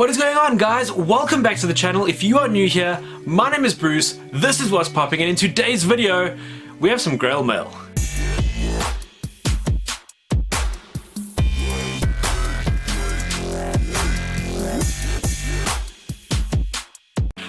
What is going on, guys? Welcome back to the channel. If you are new here, my name is Bruce, this is What's Popping, and in today's video we have some Grail mail.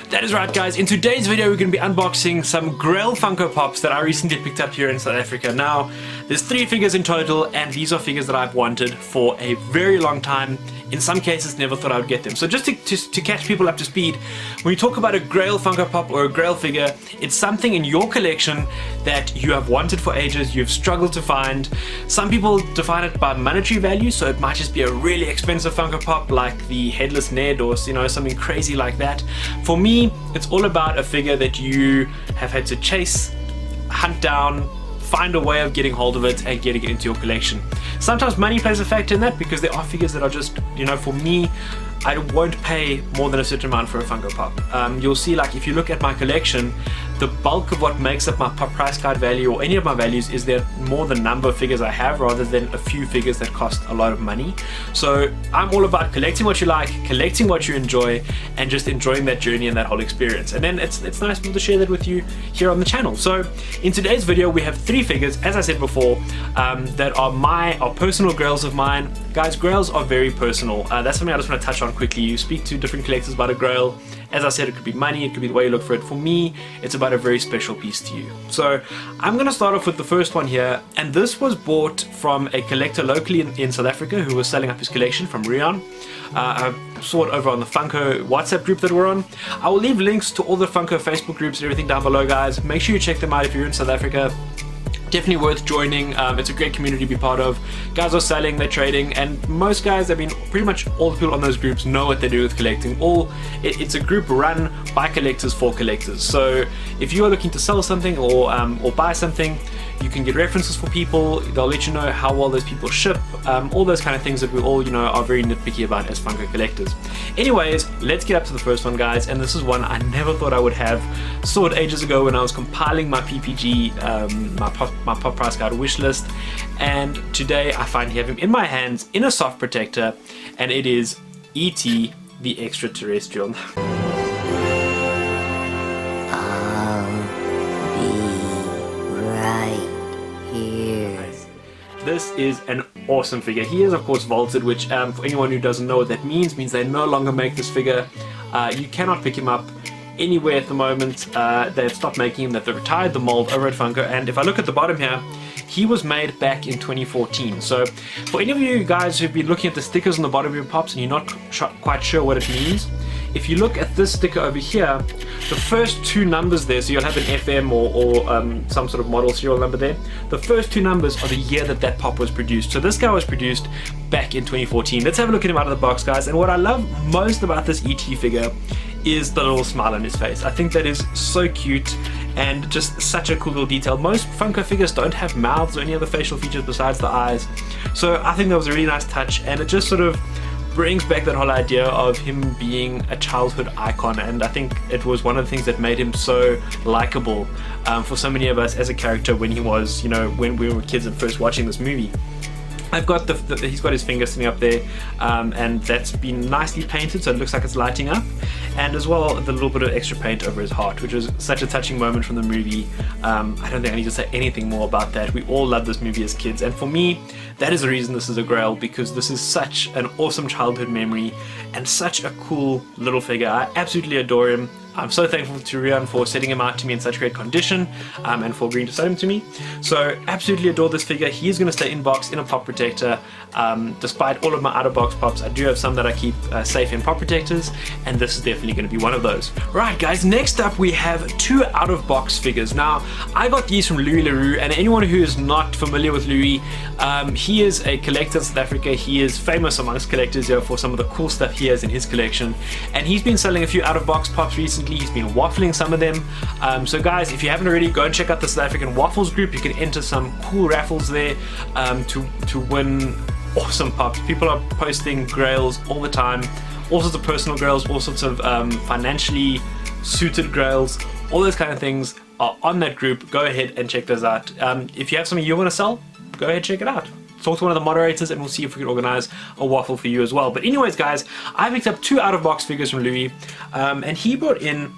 That is right, guys. In today's video we're going to be unboxing some Grail Funko Pops that I recently picked up here in South Africa. Now, there's 3 figures in total, and these are figures that I've wanted for a very long time. In some cases, never thought I would get them. So just to catch people up to speed, when you talk about a Grail Funko Pop or a Grail figure, it's something in your collection that you have wanted for ages, you've struggled to find. Some people define it by monetary value, so it might just be a really expensive Funko Pop like the Headless Ned or something crazy like that. For me, it's all about a figure that you have had to chase, hunt down, find a way of getting hold of it and getting it into your collection. Sometimes money plays a factor in that because there are figures that are just, for me, I won't pay more than a certain amount for a Funko Pop. You'll see, like, if you look at my collection, the bulk of what makes up my pop price guide value or any of my values is there more the number of figures I have rather than a few figures that cost a lot of money. So I'm all about collecting what you like, collecting what you enjoy, and just enjoying that journey and that whole experience. And then it's nice to share that with you here on the channel. So in today's video we have 3 figures, as I said before, that are personal Grails of mine. Guys, Grails are very personal. That's something I just want to touch on quickly. You speak to different collectors about a Grail. As I said, it could be money, it could be the way you look for it. For me, it's about a very special piece to you. So I'm going to start off with the first one here, and this was bought from a collector locally in South Africa who was selling up his collection from Rion. I saw it over on the Funko WhatsApp group that we're on. I will leave links to all the Funko Facebook groups and everything down below, guys. Make sure you check them out if you're in South Africa. Definitely worth joining. It's a great community to be part of. Guys are selling, they're trading, and most guys, I mean, pretty much all the people on those groups know what they do with collecting. It's a group run by collectors for collectors. So if you are looking to sell something or buy something, you can get references for people. They'll let you know how well those people ship, all those kind of things that we all are very nitpicky about as Funko collectors. Anyways, let's get up to the first one, guys, and this is one I never thought I would have. Saw it ages ago when I was compiling my PPG, my pop price guide wish list, and today I finally have him in my hands in a soft protector, and it is E.T. the Extra-Terrestrial. This is an awesome figure. He is, of course, vaulted, which for anyone who doesn't know what that means they no longer make this figure. You cannot pick him up anywhere at the moment. They've stopped making him. They've retired the mold over at Funko. And if I look at the bottom here, he was made back in 2014. So for any of you guys who've been looking at the stickers on the bottom of your pops and you're not quite sure what it means, if you look at this sticker over here, the first 2 numbers there, so you'll have an FM or some sort of model serial number there, the first 2 numbers are the year that pop was produced. So this guy was produced back in 2014. Let's have a look at him out of the box, guys. And what I love most about this ET figure is the little smile on his face. I think that is so cute and just such a cool little detail. Most Funko figures don't have mouths or any other facial features besides the eyes. So I think that was a really nice touch, and it just sort of brings back that whole idea of him being a childhood icon, and I think it was one of the things that made him so likable for so many of us as a character when he was, when we were kids and first watching this movie. I've got he's got his finger sitting up there, and that's been nicely painted, so it looks like it's lighting up, and as well the little bit of extra paint over his heart, which was such a touching moment from the movie. I don't think I need to say anything more about that. We all loved this movie as kids, and for me, that is the reason this is a Grail, because this is such an awesome childhood memory and such a cool little figure. I absolutely adore him. I'm so thankful to Rion for setting him out to me in such great condition, and for agreeing to sell him to me. So absolutely adore this figure. He is going to stay in box in a pop protector. Despite all of my out of box pops, I do have some that I keep safe in pop protectors, and this is definitely going to be one of those. Right, guys, next up we have 2 out of box figures. Now, I got these from Louis LaRue, and anyone who is not familiar with Louis, he is a collector in South Africa. He is famous amongst collectors here for some of the cool stuff he has in his collection, and he's been selling a few out of box pops recently. He's been waffling some of them. So guys, if you haven't already, go and check out the South African Waffles group. You can enter some cool raffles there to win awesome pops. People are posting Grails all the time, all sorts of personal Grails, all sorts of financially suited Grails, all those kind of things are on that group. Go ahead and check those out. If you have something you want to sell, go ahead, check it out. talk to one of the moderators and we'll see if we can organize a waffle for you as well. But anyways guys, I picked up 2 out-of-box figures from Louis, and he brought in,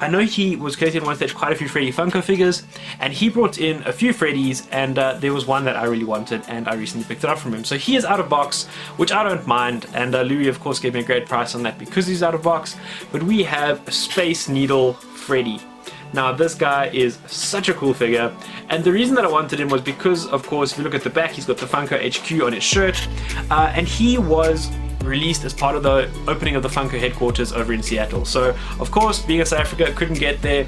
I know he was collecting one stage quite a few Freddy Funko figures, and he brought in a few Freddys, and there was one that I really wanted, and I recently picked it up from him. So he is out of box, which I don't mind, and Louis of course gave me a great price on that because he's out of box. But we have a Space Needle Freddy. Now this guy is such a cool figure, and the reason that I wanted him was because, of course, if you look at the back, he's got the Funko HQ on his shirt, and he was released as part of the opening of the Funko headquarters over in Seattle. So of course, being in South Africa, couldn't get there.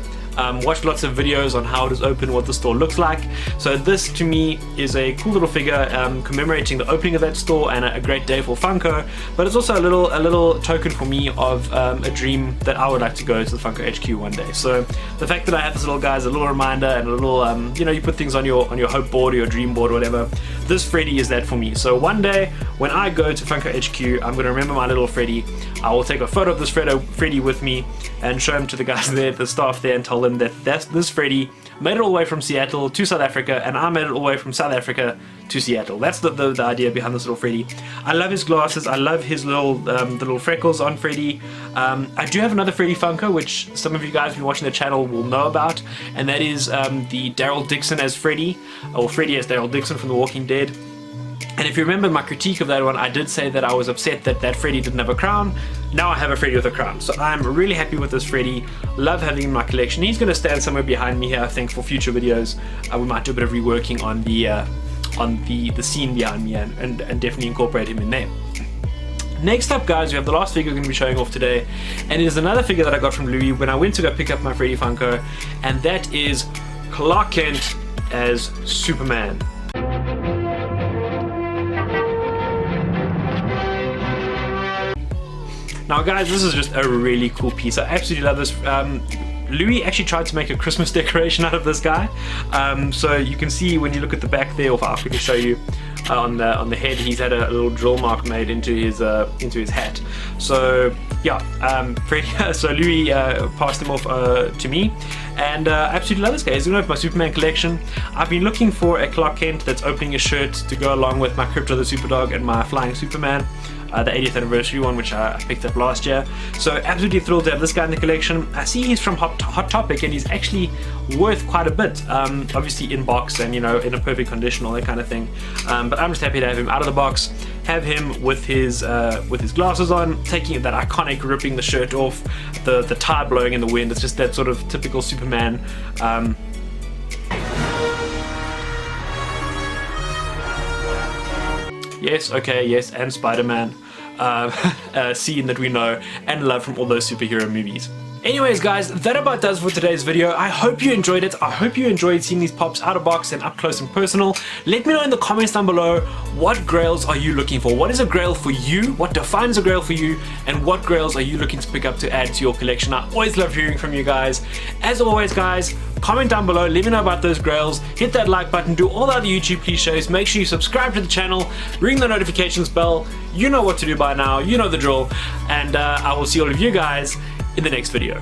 Watched lots of videos on how it is open, what the store looks like. So this to me is a cool little figure commemorating the opening of that store, and a great day for Funko. But it's also a little token for me of a dream that I would like to go to the Funko HQ one day. So the fact that I have this little guy is a little reminder, and a little you know, you put things on your hope board or your dream board or whatever. This Freddy is that for me. So one day when I go to Funko HQ, I'm going to remember my little Freddy. I will take a photo of this Freddy with me and show him to the guys there, the staff there, and tell them that this Freddy made it all the way from Seattle to South Africa, and I made it all the way from South Africa to Seattle. That's the idea behind this little Freddy. I love his glasses. I love his little the little freckles on Freddy. I do have another Freddy Funko, which some of you guys who've been watching the channel will know about, and that is the Daryl Dixon as Freddy, or Freddy as Daryl Dixon from The Walking Dead. And if you remember my critique of that one, I did say that I was upset that Freddy didn't have a crown. Now I have a Freddy with a crown. So I'm really happy with this Freddy. Love having him in my collection. He's going to stand somewhere behind me here, I think, for future videos. We might do a bit of reworking on the scene behind me, and definitely incorporate him in there. Next up, guys, we have the last figure we're going to be showing off today, and it is another figure that I got from Louis when I went to go pick up my Freddy Funko, and that is Clark Kent as Superman. Now guys, this is just a really cool piece. I absolutely love this. Louis actually tried to make a Christmas decoration out of this guy. So you can see when you look at the back there, or if I can show you on the head, he's had a little drill mark made into his hat. So yeah, so Louis passed him off to me, and I absolutely love this guy. He's going to my Superman collection. I've been looking for a Clark Kent that's opening a shirt to go along with my Crypto the Superdog and my Flying Superman. The 80th anniversary one, which I picked up last year. So absolutely thrilled to have this guy in the collection. I see he's from Hot Topic, and he's actually worth quite a bit. Obviously in box and, you know, in a perfect condition, all that kind of thing. But I'm just happy to have him out of the box, have him with his glasses on, taking that iconic ripping the shirt off, the tie blowing in the wind. It's just that sort of typical Superman. Yes, okay, yes, and Spider-Man scene that we know and love from all those superhero movies. Anyways guys, that about does for today's video. I hope you enjoyed it. I hope you enjoyed seeing these pops out of box and up close and personal. Let me know in the comments down below, what grails are you looking for? What is a grail for you? What defines a grail for you? And what grails are you looking to pick up to add to your collection? I always love hearing from you guys. As always guys, comment down below, let me know about those grails, hit that like button, do all the other YouTube cliches, make sure you subscribe to the channel, ring the notifications bell. You know what to do by now, you know the drill, and I will see all of you guys in the next video.